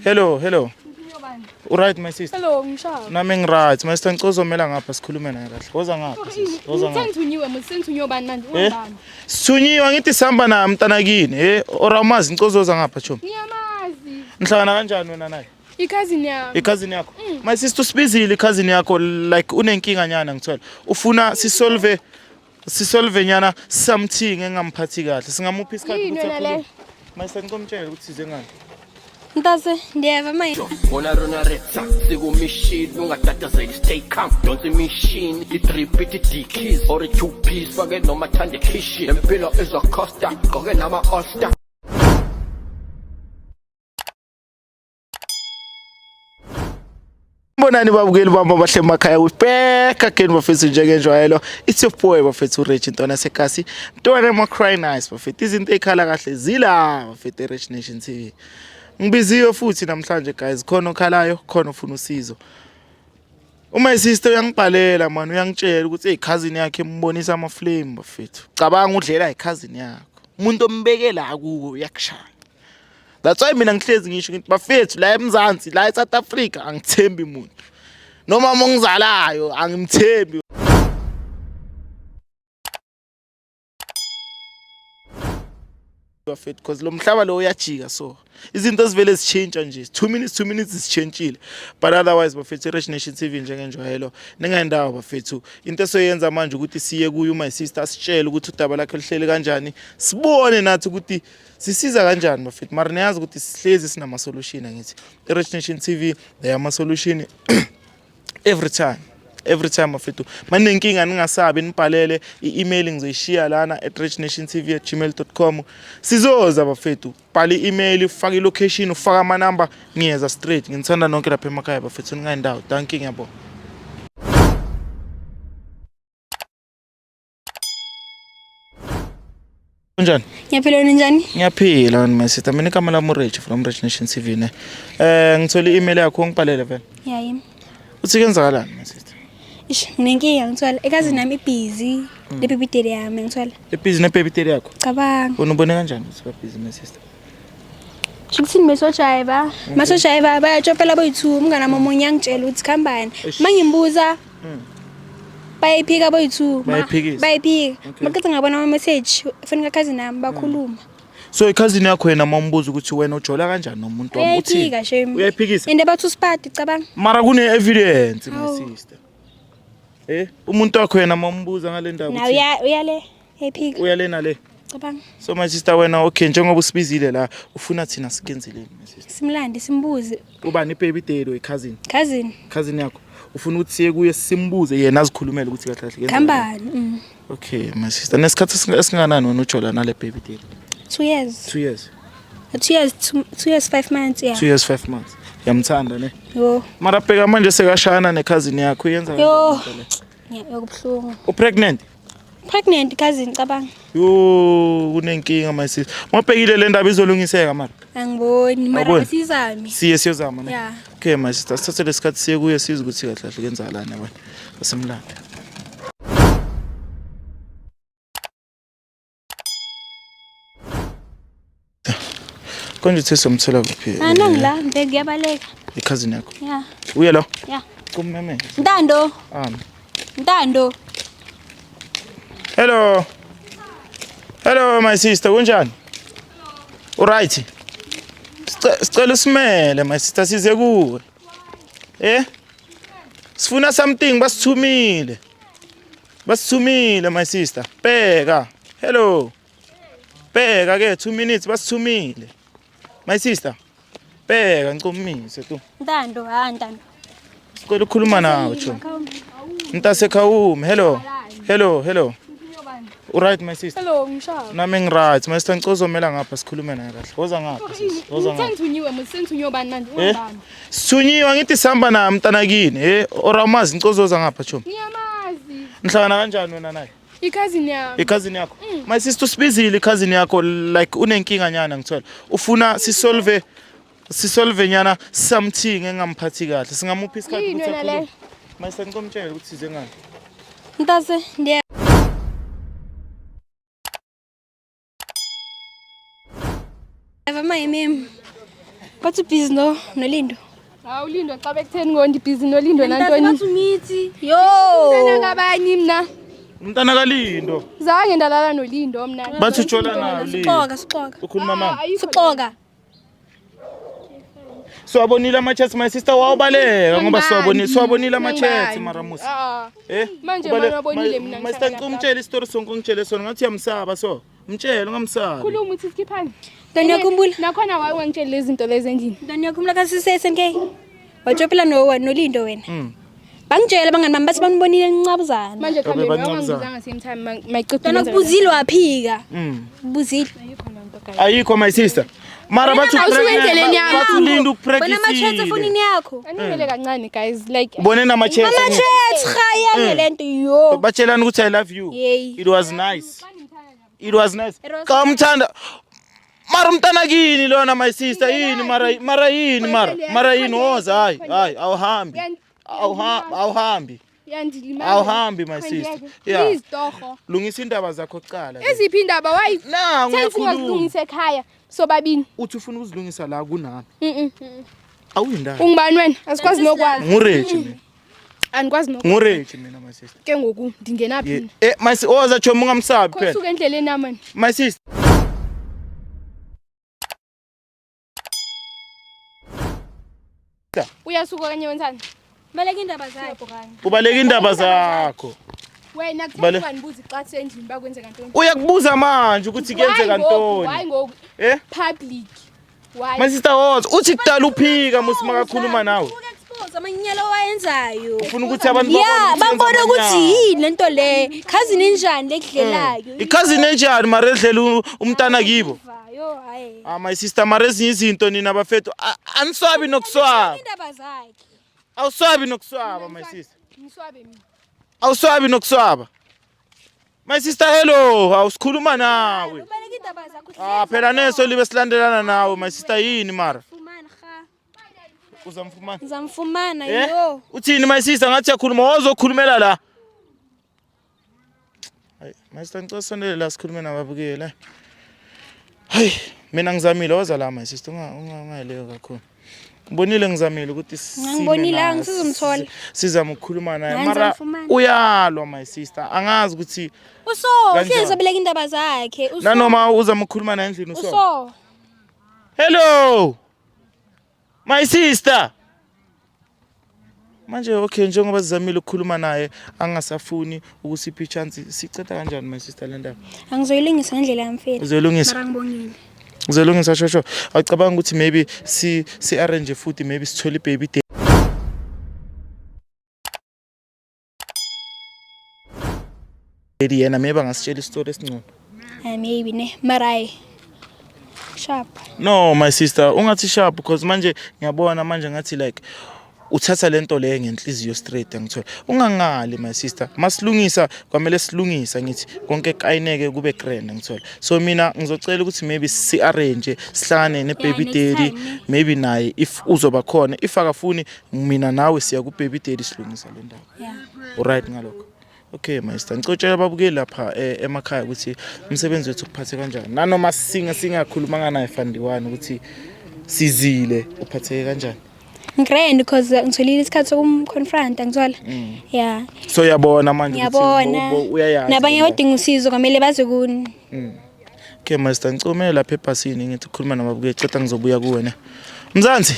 Hello. Right my sister. Hello, ngishaya. Nami ngiright. My sister ngicozomela ngapha sikhulume naye kahle. Woza ngapha sis. Woza ngapha. Ngithunyiwe musithunyiwe bani manje ungibani? Sithunyiwe ngithi sihamba na mntanakini. Oramazi ngicozoza ngapha choma. Ngiyamazi. Nihlangana kanjani wena naye? Cousin yami. Cousin yakho. My sister usibizile cousin yakho like unenkinga nyana ngithola. Ufuna sisolve nyana something engamphathi kahle. Singamuphi isikhathi ukuthi akhulume. My sister ngomtshela ukuthi size ngani. Ntase ndiyeva manje. Bona rona retsa siku machine ungatata stay calm don't the machine it repeat the keys or a two piece bage noma thande kitchen empilo ezocosta goke nama all-star. Bonani babukeli bamba bahle emakhaya we back again bafethu njengenjwayelo. It's your boy bafethu Rich Ntwana Sekasi. Ntwana ma cry nice bafethu izinto ekhala kahle zila bafethu Rich Nation TV. Ngibiziwe futhi namhlanje guys khona okhalayo khona ufuna usizo. My sister uyangibhalela man uyangitshela ukuthi cousin yakhe embonisa ama flame bafethu. Cabanga udlela cousin yakho. Umuntu ombekela kuwo uyakushaya. That's why mina ngihlezi ngisho ngithi bafethu la eMzansi la eSouth Africa angithembi umuntu. Noma mongizalayo angimthembi. Bafethu because lo mhlaba lo uyajika so izinto ezivele zichange nje 2 minutes zichangeile but otherwise bafethu Rich Nation TV njengenjwayelo ningayendawo bafethu into esoyenza manje ukuthi siye kuyo my sister asitshele ukuthi udaba lakhe lihlele kanjani sibone nathi ukuthi sisiza kanjani bafethu mara niyazi ukuthi sihlezi sinama solution ngithi Rich Nation TV they are my solution every time bafethu manenkinga ningasabi nibhalele i-email ngizoyishiya lana @richnation.tv@gmail.com sizoza bafethu bhala i-email ufaka i-location ufaka ama number ngiyeza straight ngithanda nonke lapha emakhaya bafethu ningayendawo thank you ngiyabonga. Kunjani? Ngiyaphila njani? Ngiyaphila my sister mina igama lami Rich from Rich Nation TV ne. Ngithole i-email yakho ngibhalele vele. Yayimi. Uthi kenzakalani my sister? Nginenkinga ngithola cousin nami busy le baby daddy yami ngithola. Busy ne baby daddy yakho? Cabanga. Unubone kanjani ukuthi ba busy my sister? Shikuthini mesoshayeba bayatshopela boyithu umngana momunye angitshela ukuthi khambani mangimbuza bayiphika boyithu bayiphika maqedza ngabona ama message efana cousin nami bakhuluma. So cousin yakho yena mambuza ukuthi wena ujola kanjani nomuntu wami uthi uyayiphikisa ende bathu sipati cabanga mara kune evidence my sister umuntu wakho yena mambuza ngale ndaba uthi na uyale ephika uyale nale cabanga. So my sister wena okay njengoba usibizile la ufuna thina sikenzeleni my sister simlande simbuze ubani ibaby daddy we cousin yakho ufuna ukuthi siye kuye simbuze yena azikhulumele ukuthi kahle kahle khambani. Okay my sister nesikhathi esinganani wena ujola nale baby daddy? 2 years. 2 years. 2 years 5 months yeah. 2 years 5 months. Yamthanda ne? Yo. Mara bheka manje sekashana necousin yakho yenza kanjani le? Yo kubhlungu. Pregnant cousin cabanga. Yo unenkinga my sister. Ngobhekile le ndaba izolungiseka mara. Angiboni mara asizami. Siyezama ne? Yeah. Okay my sister sithathe lesikhathi siye kuye siza ukuthi kahle kahle kenzakalani yabona. Asimlande. Konje thesomthola kuphi? Nangila ngiyabaleka. Cousin yakho? Yeah. Uye lo? Yeah. Kumeme. Ntando. Ntando. Hello my sister kunjani? Alright. Sicela usimele my sister size kuwe. Sifuna something basithumile my sister. Bheka. Hello. Bheka ke 2 minutes basithumile. My sister. Bheka ngikumise tu. Ntando ntando. Sicela ukukhuluma nawe cho. Ntasekhawume. Hello. Alright my sister. Hello ngishaya. Nami ngiright my sister ngicozomela ngapha sikhulume naye kahle. Woza ngapha sis. Woza ngapha. Ngithunyiwe musithunyiwe bani manje ungibani? Sithunyiwe ngithi sihamba na mntanakini. Oramazi ngicozoza ngapha cho. Ngiyamazi. Nihlangana kanjani wena naye? Cousin yakho. My sister usibizile cousin yakho like unenkinga nyana ngithola. Ufuna sisolve nyana something engamphathi kahle. Singamuphi isikhathi ukuthi akhulume. My sister ngomtshela ukuthi size ngani. Ntase ndiya Eva mimi Bathi busy nolindo. Hawu Lindo xa bekutheni ngondi busy noLindo nantoni. Bathi mithi. Yo. Mntana kabani mina? Umntana kaLindo. Zange ndalala noLindo mina. Bathi utshola nayo Lindo. Sixoka. Ukhuluma mama. Sixoka. Siwabonile ama-chats my sister wawubaleka ngoba siwabonile ama-chats maramusi. Manje mabonile mina my sister ngicela isitori sonke ngitshele sona ngathi yamsaba so. Mtshela ungamsabi. Khuluma uthi sikhiphani. Ndiyakhumbula. Nakhona waye wangitshela lezi zinto lezi endlini. Ndiyakhumbula kasi SNK. Wajopela noLindo wena. Bangitshela bangani bami bathi banibonile encabuzana. Manje khambeni wangibuzanga same time mayiqeda. Nakubuzile waphika. Buzile. Ayikho my sister. Mara bathi ulinda Bona ama-chats ukupractice. efonini yakho. Animele kancane guys like Bone nama-chats. Ama-chats khaya lento yo. Batshelana ukuthi I love you. Yey. It was nice. Kamthanda. Mara umntana kini lona my sister yini mara yini woza hayi awuhambi. Awuhambi. yandilimaza. Awuhambi my sister. Yeah. Please Torho. Lungisa indaba zakho kuqala. Eziphi indaba wayi? Na ngiyazilungisa ekhaya sobabini. Uthi ufuna ukuzilungisa la kunami. Awuyindaba. Ungubani wena? Asikwazi nokwazi. Ngurechi mina. Angikwazi nokwazi. Ngurechi mina my sister. Ke ngoku ndingena phi? My sister oza chomo ungamsabi phela. Kosuka endleleni namani. My sister. Uyasuka kanye wenzani? Baleka indaba zakho. Ubaleka indaba zakho. Wena kutheni nibuza iqathi endlini bakwenzeka ntoni? Uyakubuza manje ukuthi kuyenzeka ntoni? Hayi ngoku. Public. Why? My sister woza uthi kudala uphika musi makakhuluma nawe. Amanyalo wayenzayo. Ufuna ukuthi abantu babone ukuthi yini lento le. Cousin enjani lekudlelayo. I-cousin enjani mara edlela umntana kibo? Yo hayi. My sister mara ezinye izinto nina bafethu aniswabi nokuswaba. Indaba zakhe. Awuswabi nokuswaba my sister. Ngiswabe mina. Awuswabi nokuswaba. My sister hello, awusikhuluma nawe. Baleka indaba zakho. Phela neso libe silandelana nawe my sister yini mara? Fumana kha. Uzamfumana. Ngizamfumana yo. Uthini my sister ngathi yakhuluma wozokhulumela la. Hayi my sister ngicela sondele la sikhulume nababukeli. Hayi mina ngizamile woza la my sister ungayeleyo kakhulu. Ngibonile ngizamile ukuthi ngibonile angisizomthola. Sizama ukukhuluma naye mara uyalwa my sister. Angazi ukuthi ufisa beleka indaba zakhe. Nanoma uzama ukukhuluma naye endlini uso. Hello. My sister. Manje okay njengoba sizamile ukukhuluma naye angasafuni ukusipha ichance siceda kanjani my sister le ndaba? Angizoyilungisa ngendlela yamfela. Uzoyilungisa? Mara ngibongile. Ngizolungisa shosho. Awucabanga ukuthi maybe si arrange futhi maybe sithole baby daddy yena maybe angasitshela istory esingcono. Maybe ne mara sharp. No my sister ungathi sharp because manje ngiyabona manje ngathi like uthatha lento le ngenhliziyo straight ngithola ungangali my sister masilungisa kwamele silungisa ngithi konke kayineke kube grand ngithola so mina ngizocela ukuthi maybe si arrange sihlangane ne baby daddy maybe naye if uzoba khona if akafuni mina nawe siya ku baby daddy silungisa le ndaba. Yeah. Alright ngalokho. Okay my sister ngicela ababukeli lapha emakhaya ukuthi umsebenzi wethu kuphathe kanjani nanoma singakhuluma naye fandiwani ukuthi sizile uphatheke kanjani. Grand because ngitholile isikhathi sokumconfront ngithola. Yeah. So yabona manje ukuthi uyayazi. Nabanye badinga usizo kwamele baze kuni. Okay master ngicomela lapha ephasini ngithi ukukhuluma nababukeli ceda ngizobuya kuwena. Mzansi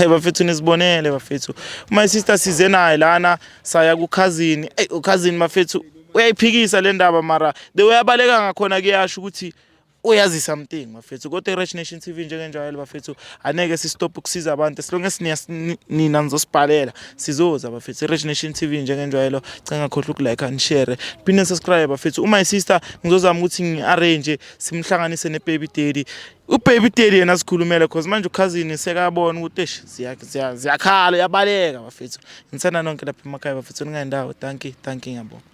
bafethu nisibonele bafethu. My sister size naye lana saya ku cousin. Cousin bafethu uyayiphikisa le ndaba mara the way abaleka ngakhona kuyasho ukuthi uyazi something bafethu kodwa iRach Nation TV njengenjalo bafethu aneke si stop ukusiza abantu silonge nina nizosibhalela sizoza bafethu iRach Nation TV njengenjalo cenga khohle ukulike and share phinde subscribe bafethu my sister ngizozama ukuthi ngiarrange simhlanganise ne baby daddy ubaby daddy yena sikhulumele because manje ucousin sekabona ukuthi ziyakhala yabaleka bafethu ngitsana nonke lapha emakhaya bafethu ningayendawo thank you ngiyabonga.